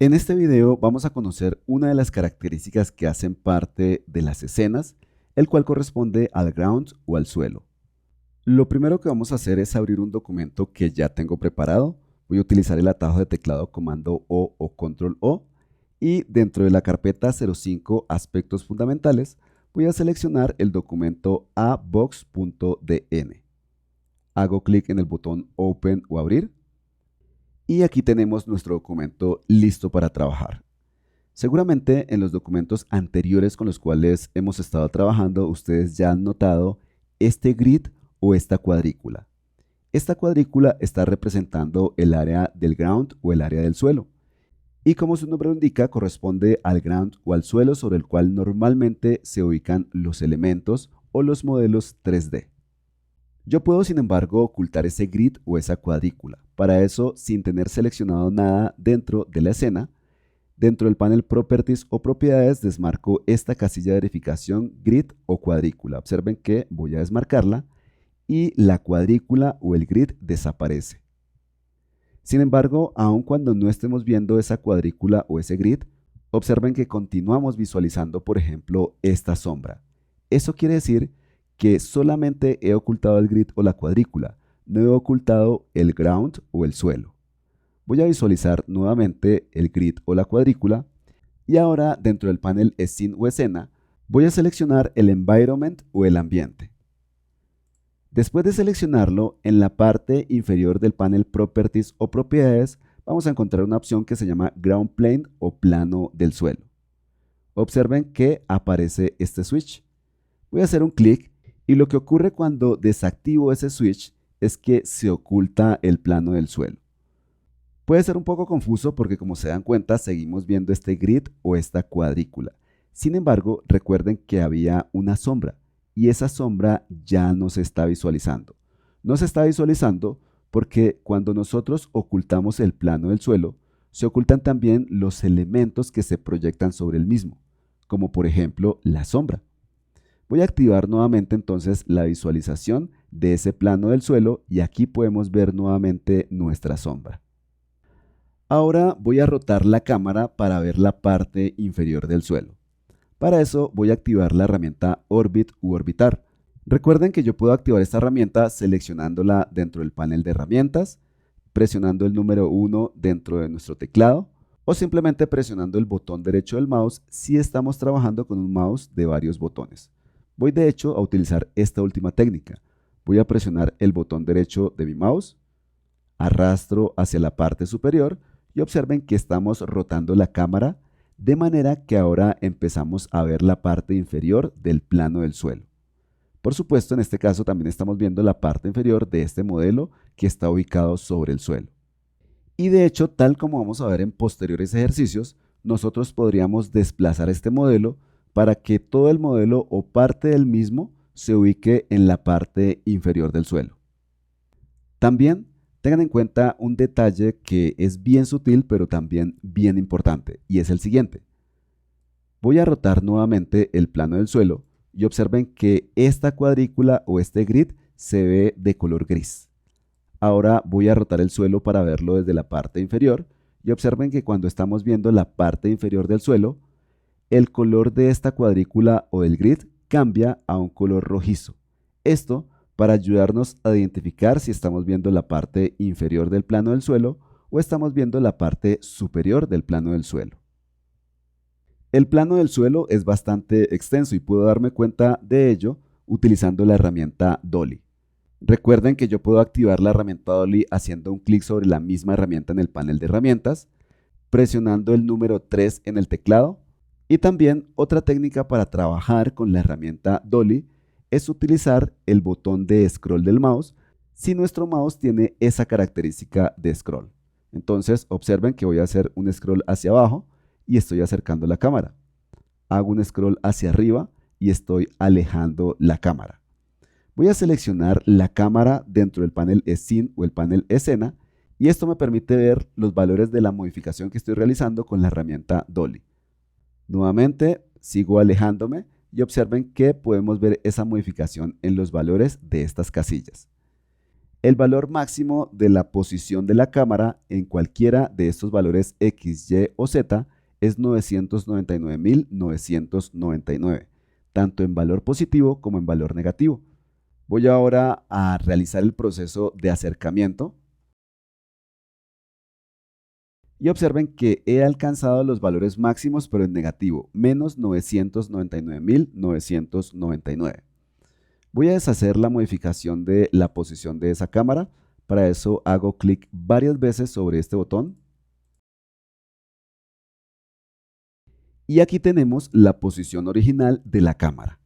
En este video vamos a conocer una de las características que hacen parte de las escenas, el cual corresponde al ground o al suelo. Lo primero que vamos a hacer es abrir un documento que ya tengo preparado. Voy a utilizar el atajo de teclado comando O control O y dentro de la carpeta 05 aspectos fundamentales voy a seleccionar el documento abox.dn. Hago clic en el botón Open o Abrir y aquí tenemos nuestro documento listo para trabajar. Seguramente en los documentos anteriores con los cuales hemos estado trabajando, ustedes ya han notado este grid o esta cuadrícula. Esta cuadrícula está representando el área del ground o el área del suelo. Y como su nombre lo indica, corresponde al ground o al suelo sobre el cual normalmente se ubican los elementos o los modelos 3D. Yo puedo, sin embargo, ocultar ese grid o esa cuadrícula. Para eso, sin tener seleccionado nada dentro de la escena, dentro del panel Properties o Propiedades, desmarco esta casilla de verificación grid o cuadrícula. Observen que voy a desmarcarla y la cuadrícula o el grid desaparece. Sin embargo, aun cuando no estemos viendo esa cuadrícula o ese grid, observen que continuamos visualizando, por ejemplo, esta sombra. Eso quiere decir que solamente he ocultado el grid o la cuadrícula, no he ocultado el ground o el suelo. Voy a visualizar nuevamente el grid o la cuadrícula y ahora dentro del panel Scene o escena voy a seleccionar el environment o el ambiente. Después de seleccionarlo, en la parte inferior del panel Properties o Propiedades vamos a encontrar una opción que se llama Ground Plane o plano del suelo. Observen que aparece este switch. Voy a hacer un clic y lo que ocurre cuando desactivo ese switch es que se oculta el plano del suelo. Puede ser un poco confuso porque, como se dan cuenta, seguimos viendo este grid o esta cuadrícula. Sin embargo, recuerden que había una sombra y esa sombra ya no se está visualizando. No se está visualizando porque cuando nosotros ocultamos el plano del suelo, se ocultan también los elementos que se proyectan sobre el mismo, como por ejemplo la sombra. Voy a activar nuevamente entonces la visualización de ese plano del suelo y aquí podemos ver nuevamente nuestra sombra. Ahora voy a rotar la cámara para ver la parte inferior del suelo. Para eso voy a activar la herramienta Orbit u Orbitar. Recuerden que yo puedo activar esta herramienta seleccionándola dentro del panel de herramientas, presionando el número 1 dentro de nuestro teclado o simplemente presionando el botón derecho del mouse si estamos trabajando con un mouse de varios botones. Voy de hecho a utilizar esta última técnica. Voy a presionar el botón derecho de mi mouse, arrastro hacia la parte superior y observen que estamos rotando la cámara de manera que ahora empezamos a ver la parte inferior del plano del suelo. Por supuesto, en este caso también estamos viendo la parte inferior de este modelo que está ubicado sobre el suelo. Y de hecho, tal como vamos a ver en posteriores ejercicios, nosotros podríamos desplazar este modelo para que todo el modelo o parte del mismo se ubique en la parte inferior del suelo. También tengan en cuenta un detalle que es bien sutil pero también bien importante y es el siguiente. Voy a rotar nuevamente el plano del suelo y observen que esta cuadrícula o este grid se ve de color gris. Ahora voy a rotar el suelo para verlo desde la parte inferior y observen que cuando estamos viendo la parte inferior del suelo, el color de esta cuadrícula o del grid cambia a un color rojizo. Esto para ayudarnos a identificar si estamos viendo la parte inferior del plano del suelo o estamos viendo la parte superior del plano del suelo. El plano del suelo es bastante extenso y puedo darme cuenta de ello utilizando la herramienta Dolly. Recuerden que yo puedo activar la herramienta Dolly haciendo un clic sobre la misma herramienta en el panel de herramientas, presionando el número 3 en el teclado. Y también otra técnica para trabajar con la herramienta Dolly es utilizar el botón de scroll del mouse si nuestro mouse tiene esa característica de scroll. Entonces observen que voy a hacer un scroll hacia abajo y estoy acercando la cámara. Hago un scroll hacia arriba y estoy alejando la cámara. Voy a seleccionar la cámara dentro del panel Scene o el panel Escena y esto me permite ver los valores de la modificación que estoy realizando con la herramienta Dolly. Nuevamente sigo alejándome y observen que podemos ver esa modificación en los valores de estas casillas. El valor máximo de la posición de la cámara en cualquiera de estos valores X, Y o Z es 999.999, tanto en valor positivo como en valor negativo. Voy ahora a realizar el proceso de acercamiento y observen que he alcanzado los valores máximos pero en negativo, menos 999.999. Voy a deshacer la modificación de la posición de esa cámara. Para eso hago clic varias veces sobre este botón. Y aquí tenemos la posición original de la cámara.